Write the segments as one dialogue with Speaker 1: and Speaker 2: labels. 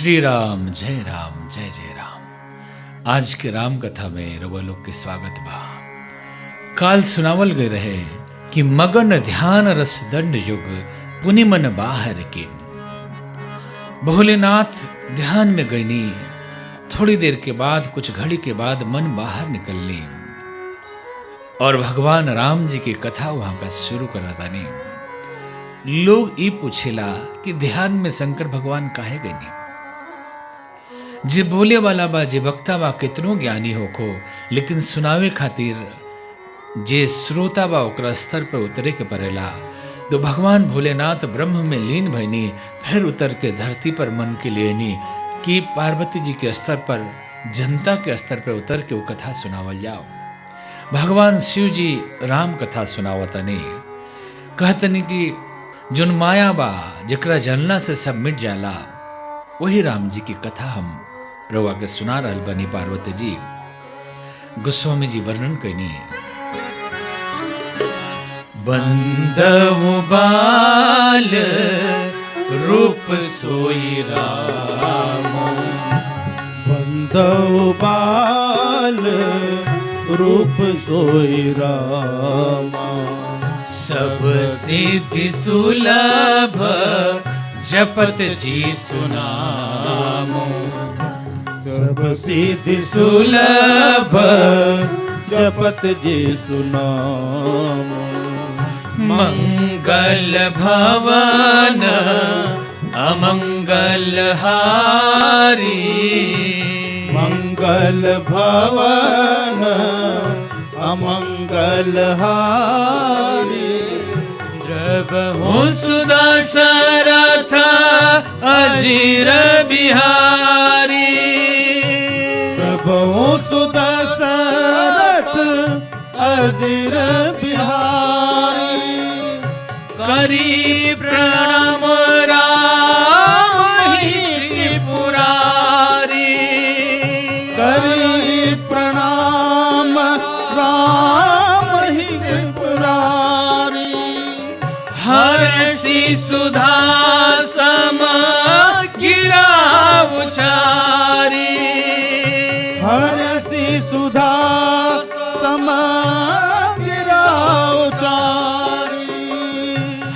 Speaker 1: श्री राम जय जय राम। आज के राम कथा में रउआ लोग के स्वागत बा। काल सुनावल गए रहे कि मगन ध्यान रस दंड युग पुनि मन बाहर के। भोलेनाथ ध्यान में गईनी। थोड़ी देर के बाद, कुछ घड़ी के बाद मन बाहर निकल ली और भगवान राम जी की कथा वहां का शुरू कर रहा नहीं। लोग ये पूछेला कि ध्यान में शंकर भगवान काहे गईनी। जे बोले वाला बा, जे वक्ता बा कितनो ज्ञानी होखो, लेकिन सुनावे खातिर जे श्रोता बा ओकरा स्तर पर उतरे के पड़ेला। तो भगवान भोलेनाथ ब्रह्म में लीन भइनी, फिर उतर के धरती पर मन के लेनी कि पार्वती जी के स्तर पर, जनता के स्तर पर उतर के वो कथा सुनावल जाओ। भगवान शिव जी राम कथा सुनावतनी, कहतनी कि जोन माया बा जकरा जानला से सब मिट जाला, वही राम जी की कथा हम रवा के सुना रहल बनी। पार्वती जी गोस्वामी जी वर्णन कईनी। बंदव बाल रूप सोई राम,
Speaker 2: बंदव बाल रूप सोई राम।
Speaker 1: सब सिद्धि सुलभ जपत जी सुनामो,
Speaker 2: सब सिद्धि सुलभ जपत जी सुनामो।
Speaker 1: मंगल भवन अमंगल हारी,
Speaker 2: मंगल भवन अमंगल हारी।
Speaker 1: द्रवहु सुदशरथ अजीर बिहारी,
Speaker 2: प्रभु सुदशरथ अजीर बिहारी।
Speaker 1: करी प्रणाम राम ही पुरारी,
Speaker 2: करी प्रणाम राम ही पुरारी।
Speaker 1: हरसी सुधा सम गिरा उचारी,
Speaker 2: हरसी सुधा सम गिरा उचारी।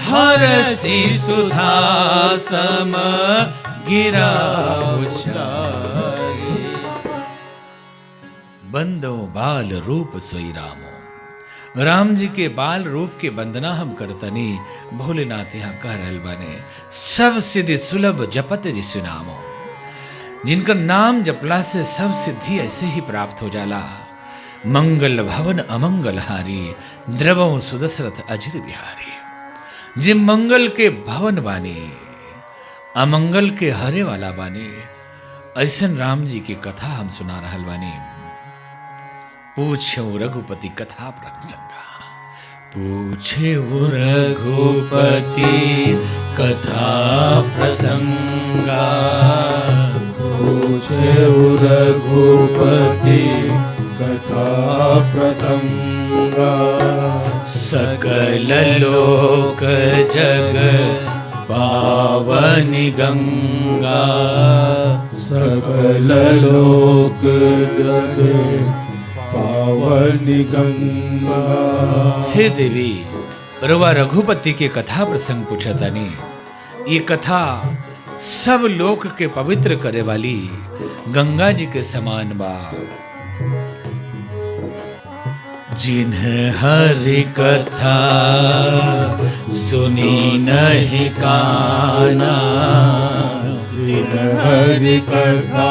Speaker 1: हरसी सुधा सम गिरा उचारी। बंदो बाल रूप सोई रामो, राम जी के बाल रूप के वंदना हम करतनी। भोलेनाथ यहाँ कह रहल बने, सब सिद्धि सुलभ जपत जी सुनामो। जिनका नाम जपला से सब सिद्धि ऐसे ही प्राप्त हो जाला। मंगल भवन अमंगल हारी, द्रवों सुदशरथ अजर बिहारी। जिन मंगल के भवन बानी, अमंगल के हरे वाला बानी, ऐसन राम जी की कथा हम सुना रहल बानी। पूछो रघुपति कथा प्रसंगा, पूछे रघुपति कथा प्रसंगा।
Speaker 2: पूछे रघुपति कथा प्रसंगा।
Speaker 1: सकल लोक जग पावनी गंगा,
Speaker 2: सकल लोक जग पावनी गंगा।
Speaker 1: हे देवी, रवा रघुपति के कथा प्रसंग पूछतानी। ये कथा सब लोक के पवित्र करे वाली गंगा जी के समान बा। जिन्ह हरि कथा सुनी नहीं काना,
Speaker 2: जिन्ह हरि कथा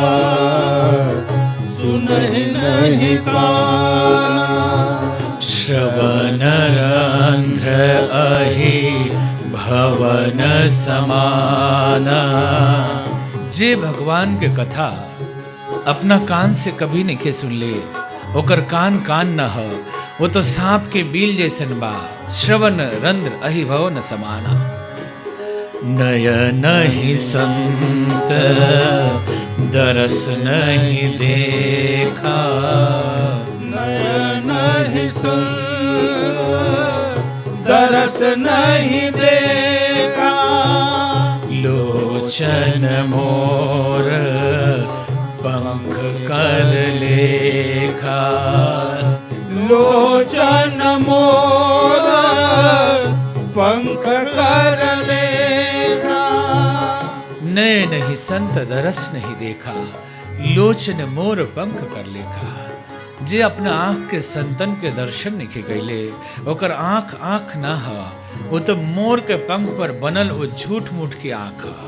Speaker 2: सुनहि नहीं काना।
Speaker 1: श्रवण रंध्र अहि भवन समाना। जे भगवान के कथा अपना कान से कभी नहीं सुन ले, ओकर कान कान न हो, वो तो सांप के बील जैसन बा। श्रवण रंध्र अहि भवन समाना। नयन ही संत दरस नहीं देखा,
Speaker 2: नयन ही संत दरस नहीं देखा।
Speaker 1: लोचन लोचन मोर पंख कर लेखा।
Speaker 2: लोचन मोर पंख कर लेखा।
Speaker 1: नए नहीं संत दरस नहीं देखा, लोचन मोर पंख कर लेखा। जे अपना आंख के संतन के दर्शन नहीं कैले, ओकर आंख आंख ना हा, वो तो मोर के पंख पर बनल वो झूठ मूठ की आंख हा।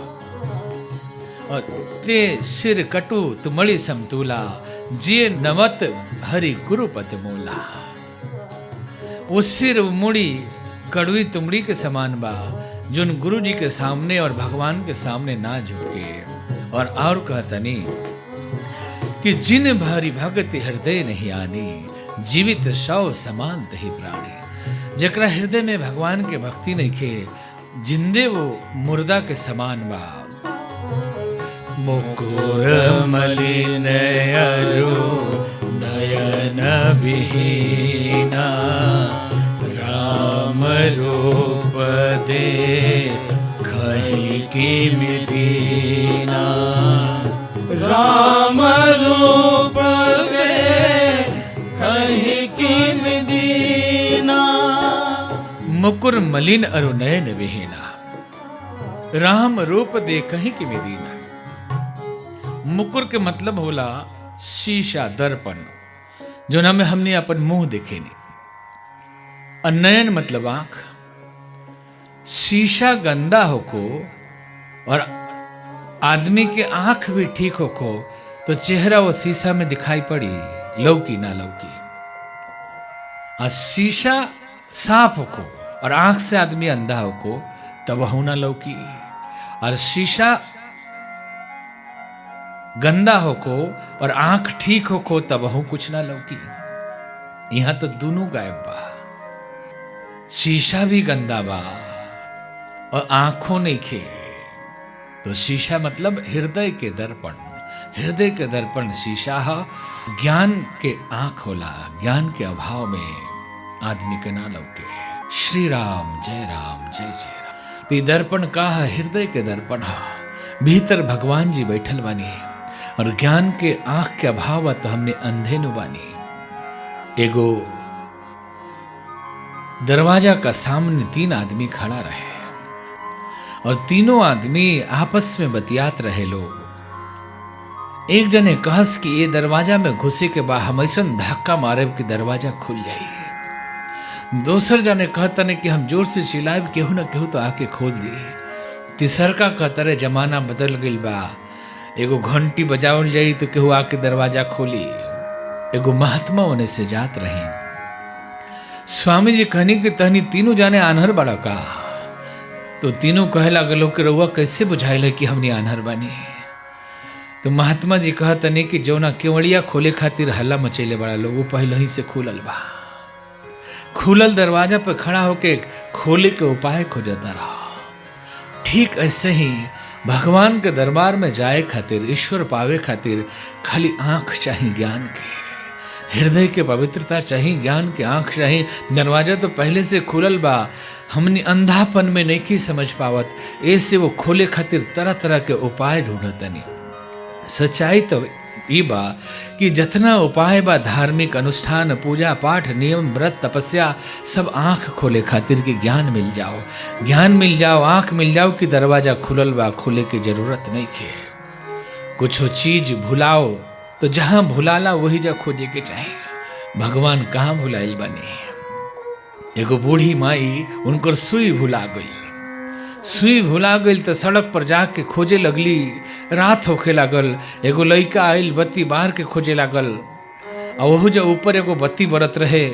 Speaker 1: और ते सिर कटु तुमड़ी समतूला, जिये नवत हरि गुरुपत मूला। वो सिर मुड़ी कड़वी तुमड़ी के समान बा, जोन गुरु जी के सामने और भगवान के सामने ना झुके। और कहतनी कि जिन भारी भगति हृदय नहीं आनी, जीवित शव समान तही प्राणी। जकरा हृदय में भगवान के भक्ति नहीं खे, जिंदे वो मुर्दा के समान बा। मुकुर मलिन अरु नयन विहीना, राम रूप दे खही की मिदीना।
Speaker 2: राम रूप दे खही की मिदीना।
Speaker 1: मुकुर मलिन अरु नयन विहीना, राम रूप दे कहीं की मिदीना। मुकुर के मतलब होला शीशा, दर्पण, जो हमें हमने अपन मुंह देखे नहीं। और नयन मतलब आंख। शीशा गंदा होको और आदमी के आंख भी ठीक होको तो चेहरा वो शीशा में दिखाई पड़ी, लौकी ना लौकी। और शीशा साफ होको और आंख से आदमी अंधा होको तब हो ना लौकी। और शीशा गंदा होको और आंख ठीक होको तब हो कुछ ना लौकी। यहां तो दोनों गायब बा। शीशा भी गंदा बा और आंखों नहीं खे। तो शीशा मतलब हृदय के दर्पण। हृदय के दर्पण शीशा है। ज्ञान के आंख होला, ज्ञान के अभाव में आदमी के ना लौके। श्री राम जय राम। तो दर्पण का है, हृदय के दर्पण है। भीतर भगवान जी बैठल बानी और ज्ञान के आंख के अभाव तो हमने अंधे नु बानी। एगो दरवाजा का सामने 3 आदमी खड़ा रहे और तीनों आदमी आपस में बतियात रहे। लोग एक जने कहस कि ये दरवाजा में घुसे के बाद हम ऐसा धक्का मारे कि दरवाजा खुल जाए। दोसर जने कहता ने कि हम जोर से चिल्लाए, केहू ना केहू तो आके खोल दी। तीसर का कहता रे जमाना बदल गई बा, एगो घंटी बजावल जाई तो केहू आके दरवाजा खोली। एगो महात्मा होने से जात रही। स्वामी जी कहनी कि तहनी तीनों जाने आन्हर बड़ा का। तो तीनों कहे लगलो कि रउआ कैसे बुझाइल कि हमने आन्हर बानी। तो महात्मा जी कहतनी कि जौना केवड़िया खोले खातिर हल्ला मचैले बड़ा लोग पहले ही से खुलल बा। खुलल दरवाजा पर खड़ा होके खोले के उपाय खोजता रहा। ठीक ऐसे ही भगवान के दरबार में जाए खातिर, ईश्वर पावे खातिर खाली आंख चाहिए ज्ञान के। हृदय के पवित्रता चाहिए, ज्ञान के आंख चाहिए। दरवाजा तो पहले से खुलल बा, हमने अंधापन में नहीं समझ पावत। ऐसे वो खोले खातिर तरह तरह के उपाय ढूंढतनी। सच्चाई तो ये बा कि जितना उपाय बा, धार्मिक अनुष्ठान, पूजा पाठ, नियम, व्रत, तपस्या, सब आंख खोले खातिर कि ज्ञान मिल जाओ। ज्ञान मिल जाओ, आंख मिल जाओ कि दरवाजा खुलल बा, खोले की जरूरत नहीं खे। कुछ चीज भुलाओ तो जहां भुलाला वही जा खोजे के चाहिए। भगवान कहाँ भुलाइल बने। एगो बूढ़ी माई उनकर सुई भुला गई। सुई भुला गई तो सड़क पर जाके खोजे लगली। रात होखे लागल। एगो लड़का आयल, बत्ती बार के खोजे लागल। और वह जो ऊपर एगो बत्ती बरत रहे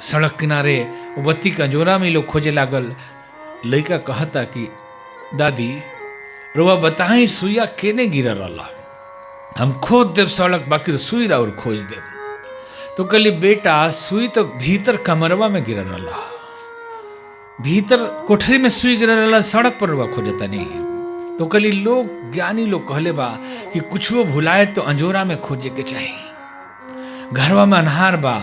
Speaker 1: सड़क किनारे, वो बत्ती का जोरा में लोग खोजे लागल। लड़का कहता कि दादी रुआ बताई सुइया केने गिर रहा, हम खोद देव सड़क, बाकी सुई और खोज देव। तो कहली बेटा सुई तो भीतर कमरवा में गिर रहा, भीतर कोठरी में सुई गिर रहा, सड़क पर रुआ खोजता नहीं। तो कहली लोग ज्ञानी लोग कहले बा कि कुछो भुलाए तो अंजोरा में खोजे के चाहिए। घरवा में अन्हार बा,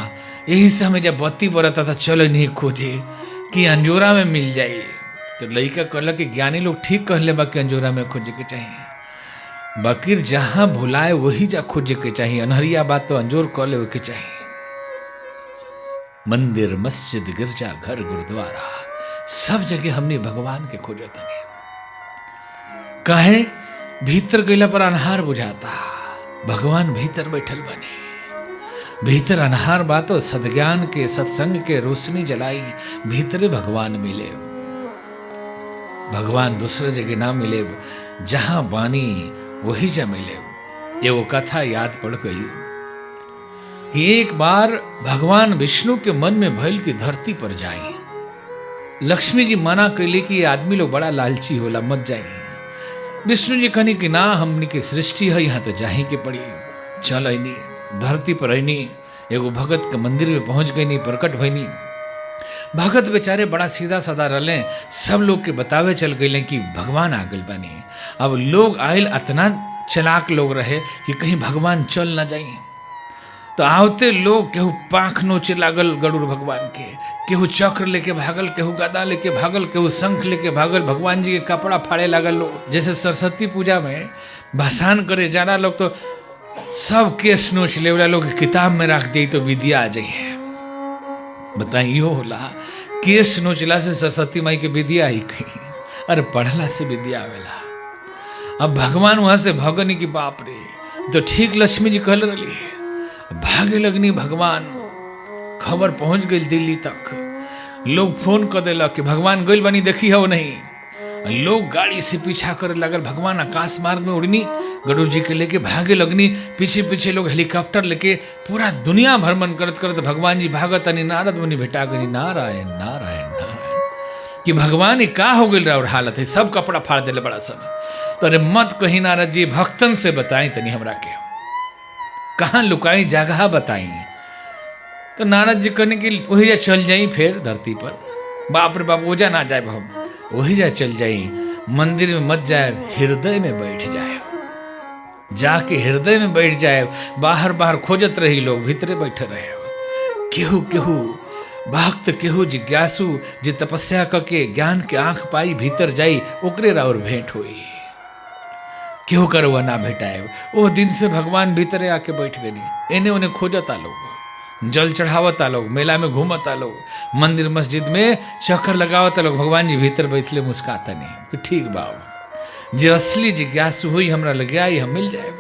Speaker 1: यही से हमें जब बत्ती बरता था चलो नहीं खोजे कि अंजोरा में मिल जाए। तो लड़का कहला कि ज्ञानी लोग ठीक कहले बा कि अंजोरा में खोजे के चाहिए, बाकी जहां भुलाए वही जा खोजे के चाहिए। अनहरिया बात तो अंजोर कह ले के चाहिए। मंदिर, मस्जिद, गिरजा घर, गुरुद्वारा, सब जगह हमने भगवान के खोजे तने। काहे भीतर गईला पर अनहार बुझाता, भगवान भीतर बैठल बने। भीतर अनहार बातो सदज्ञान के सत्संग के रोशनी जलाई, भीतरे भगवान मिले। भगवान दूसरे जगह ना मिले, जहां बानी वही जा मिले। ये वो कथा याद पड़ गई कि एक बार भगवान विष्णु के मन में भइल की धरती पर जाई। लक्ष्मी जी मना कैले कि ये आदमी लोग बड़ा लालची होला, मत जाई। विष्णु जी कहनी कि ना, हमनी की सृष्टि है, यहाँ तो जाही के पड़ी। चल आईनी, धरती पर आईनी, एगो भगत के मंदिर में पहुंच गई नी, प्रकट भईनी। भगत बेचारे बड़ा सीधा साधा रहले, सब लोग के बतावे चल गए कि भगवान आ गइल बानी। अब लोग आयल अतना चलाक लोग रहे कि कहीं भगवान चल ना जाई। तो आवते लोग केहू पाख नोचे लागल गरुड़ भगवान के, केहू चक्र लेके भागल, केहू गदा लेके भागल, केहू शंख लेके भागल, भगवान जी के कपड़ा फाड़े लागल लोग। जैसे सरस्वती पूजा में भसान करे जाना लोग तो सब केस नोच ले वाला लोग किताब में रख दे तो विद्या आ जाइए। बताइयो होला, केस नोचला से सरस्वती माई के विद्या आई कहीं, अरे पढ़ला से विद्या आवेला। अब भगवान वहां से भगनी की बाप रे, तो ठीक लक्ष्मी जी कहल रही, भागे लगनी भगवान। खबर पहुंच गई दिल्ली तक, लोग फोन कर दिलक कि भगवान गइल बनी, देखी हो नहीं। लोग गाड़ी से पीछा करे लगल, भगवान आकाश मार्ग में उड़नी, गरुड़ जी के लेके भागे लगनी। पीछे पीछे लोग हेलीकॉप्टर लेके पूरा दुनिया भ्रमण करत करत भगवान जी भागत अनि नारद मुनि भेटा गनी। नारायण नारायण नारायण कि भगवान ये का हो गइल और हालत है, सब कपड़ा फाड़ दिले बड़ा सन। तो अरे मत कही नारद जी, भक्तन से बताई तनी हमरा के, कहाँ लुकाई जगह बताई। तो नारद जी कहने की वही जा चल जाई फिर धरती पर। बाप रे बाप, ओजा ना जाए हम, वही जा चल जाई, मंदिर में मत जाए, हृदय में बैठ जाए। जाके हृदय में बैठ जाए, बाहर बाहर खोजत रही लोग, भीतरे बैठे रहे। केहू केहू भक्त, केहू जिज्ञासु, जे तपस्या करके ज्ञान के आंख पाई, भीतर जाई, ओकरे राउर भेंट हुई। केहू करवा ना भेटाए। वो दिन से भगवान भीतरे आके बैठ गई। एने उन्हें खोजता लोग, जल चढ़ावता लोग, मेला में घूमता लोग, मंदिर मस्जिद में चक्कर लगावता लोग। भगवान जी भीतर बैठले मुस्काता नहीं। ठीक बाबू, जे असली जिज्ञासु हुई हमरा लगे आई, हम मिल जाए।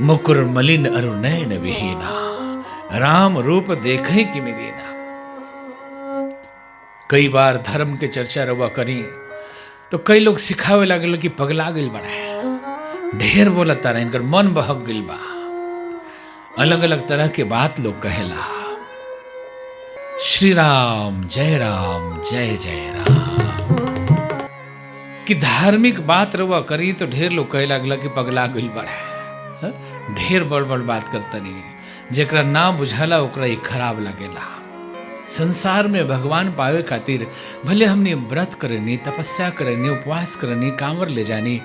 Speaker 1: मुकुर मलिन अरु नयन विहीना, राम रूप देखे कि मिदीना। कई बार धर्म के चर्चा रवा करी तो कई लोग सिखावे लागल कि पगला गइल बना, ढेर बोलता रहे, इनकर मन बहक गइल बा। अलग अलग तरह के बात लोग कहेला। श्री राम जय जय राम कि धार्मिक बात रवा करी तो ढेर लोग कहे लागला कि पगला गइल बड़ा। ढेर बड़ बड़ बात करता नहीं, जेकरा ना बुझाला ओकरा ही खराब लगेला। संसार में भगवान पावे खातिर भले हमने व्रत करनी, तपस्या करनी, उपवास करनी, कांवर ले जानी,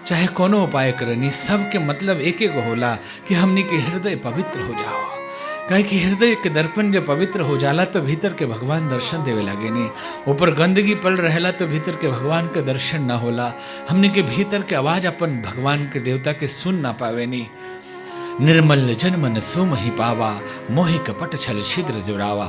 Speaker 1: चाहे कोनो उपाय करनी, सबके मतलब एक एक होला कि हमनी के हृदय पवित्र हो जाओ। कहे कि हृदय के दर्पण जब पवित्र हो जाला तो भीतर के भगवान दर्शन देवे लगे नहीं। ऊपर गंदगी पड़ रहेला तो भीतर के भगवान के दर्शन ना होला। हमनी के भीतर के आवाज अपन भगवान के देवता के सुन ना पावे नहीं। निर्मल जन मन सो मही पावा, मोहि कपट छल छिद्र जुड़ावा।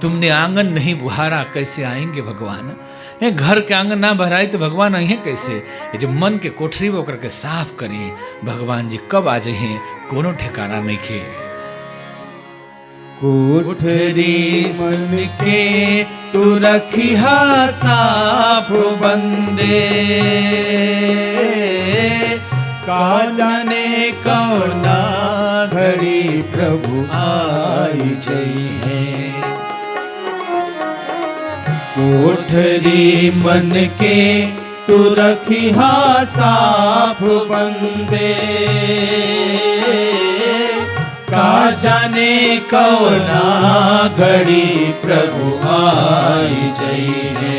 Speaker 1: तुमने आंगन नहीं बुहारा, कैसे आएंगे भगवान। ये घर के आंगन ना भराई तो भगवान आई है कैसे। ये जो मन के कोठरी वो करके साफ करी, भगवान जी कब आ जाए कोनो ठिकाना नहीं खे।
Speaker 2: कोठरी मन के तू रखिहा साफ बंदे, का जाने कौना घड़ी प्रभु आई जाइए। कोठरी मन के तू रखिहा साफ बंदे, का जाने कौना घड़ी प्रभु आई जाइए।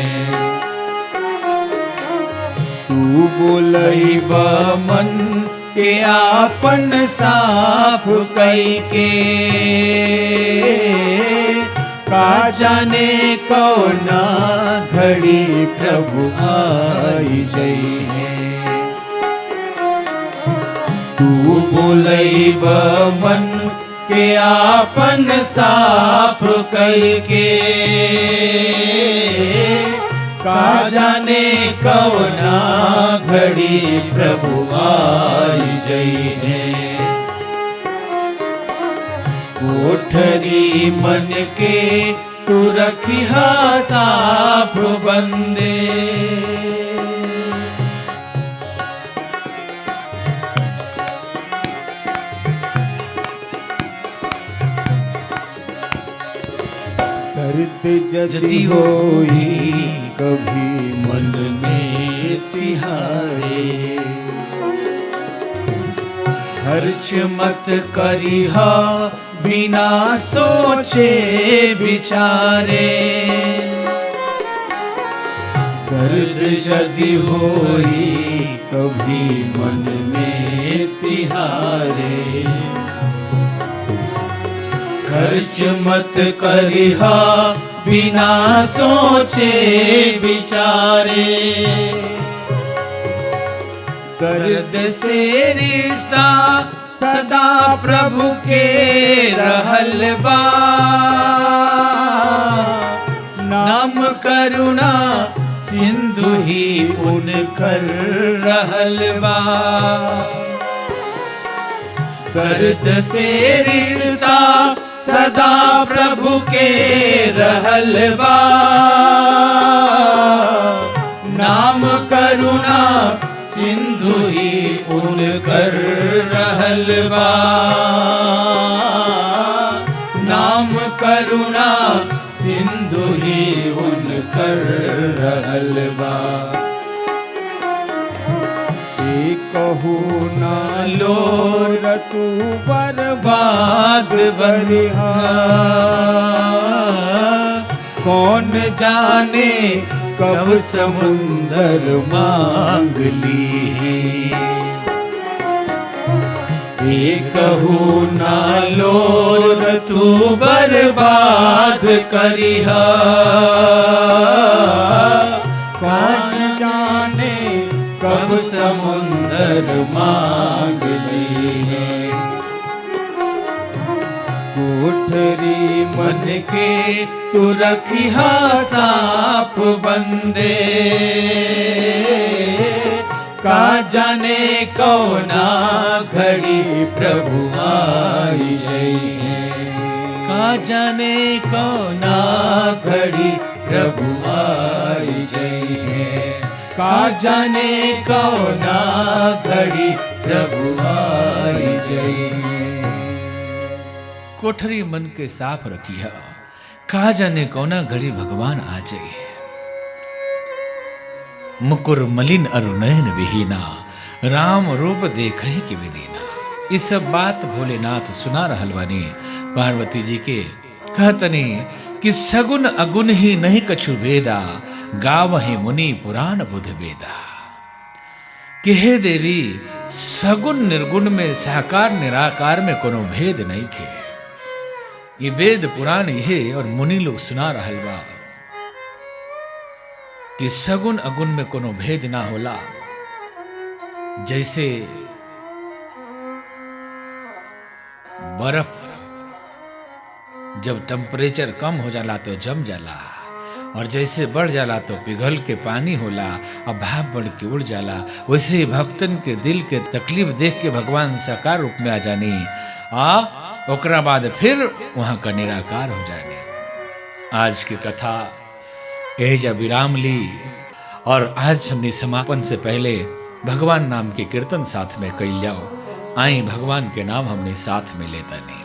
Speaker 2: तू बोलई मन के आपन साफ कई के, का जाने कौना घड़ी प्रभु आई जइहे। तू बोलैब मन के आपन साफ करके, का जाने कौना घड़ी प्रभु आई जइहे। कोठरी मन के तू रखिहा साफ बंदे, दर्द जदि होई कभी मन में तिहारे, खर्च मत करिहा बिना सोचे विचारे। दर्द जदि होई कभी मन में तिहारे, खर्च मत करिहा बिना सोचे विचारे। दर्द से रिश्ता सदा प्रभु के रहल बा, नाम करुणा सिंधु ही उनकर रहल बा। दर्द से रिश्ता सदा प्रभु के रहल बा, नाम करुणा सिंधु ही उनकर रहल बा। नाम करुणा सिंधु ही उनकर रहल बा। कहू ना लोर तू बर्बाद बरिहा, कौन जाने कब समुंदर मांग ली। कहू ना लोर तू बर्बाद करिहा, कौन जाने कब समुंदर मांग ली। कोठरी मन के तू रखिहा साफ बंदे, का जाने कौना घड़ी प्रभु आई जइहे। का जाने कौना घड़ी प्रभु आई जइहे। का जाने कौना घड़ी प्रभु आई जइहे।
Speaker 1: कोठरी मन के साफ रखिया, का जाने कौना घड़ी भगवान आ जाए। मुकुर मलिन अरु नयन विहीना, राम रूप देखे कि विदीना। इस सब बात भोलेनाथ सुना रहल बानी पार्वती जी के। कहतनी कि सगुन अगुन ही नहीं कछु भेदा, गावहि मुनि पुराण बुध वेदा। कि हे देवी, सगुन निर्गुण में साकार निराकार में कोनो भेद नहीं खे। ये वेद पुराण ये और मुनि लोग सुना रहल बा कि सगुन अगुन में कोनो भेद ना होला। जैसे बर्फ जब टेम्परेचर कम हो जाला तो जम जाला, और जैसे बढ़ जाला तो पिघल के पानी होला और भाप बढ़ के उड़ जाला। वैसे ही भक्तन के दिल के तकलीफ देख के भगवान साकार रूप में आ जानी, ओकरा बाद फिर वहां का निराकार हो जाने। आज की कथा एजा विराम ली, और आज हमने समापन से पहले भगवान नाम के कीर्तन साथ में कई जाओ। आई भगवान के नाम हमने साथ में लेता नहीं।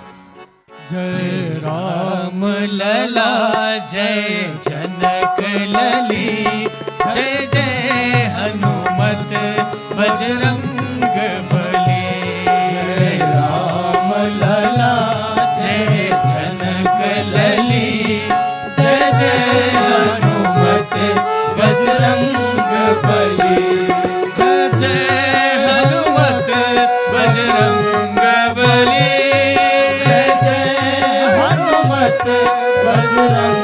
Speaker 2: जय राम लला जय जनक लली, जय जय हनुमत बजरंग बली। जय राम लला जय जनक लली, जय जय हनुमत बजरंग बली। जय जय हनुमत बजरंग बली, बजरंग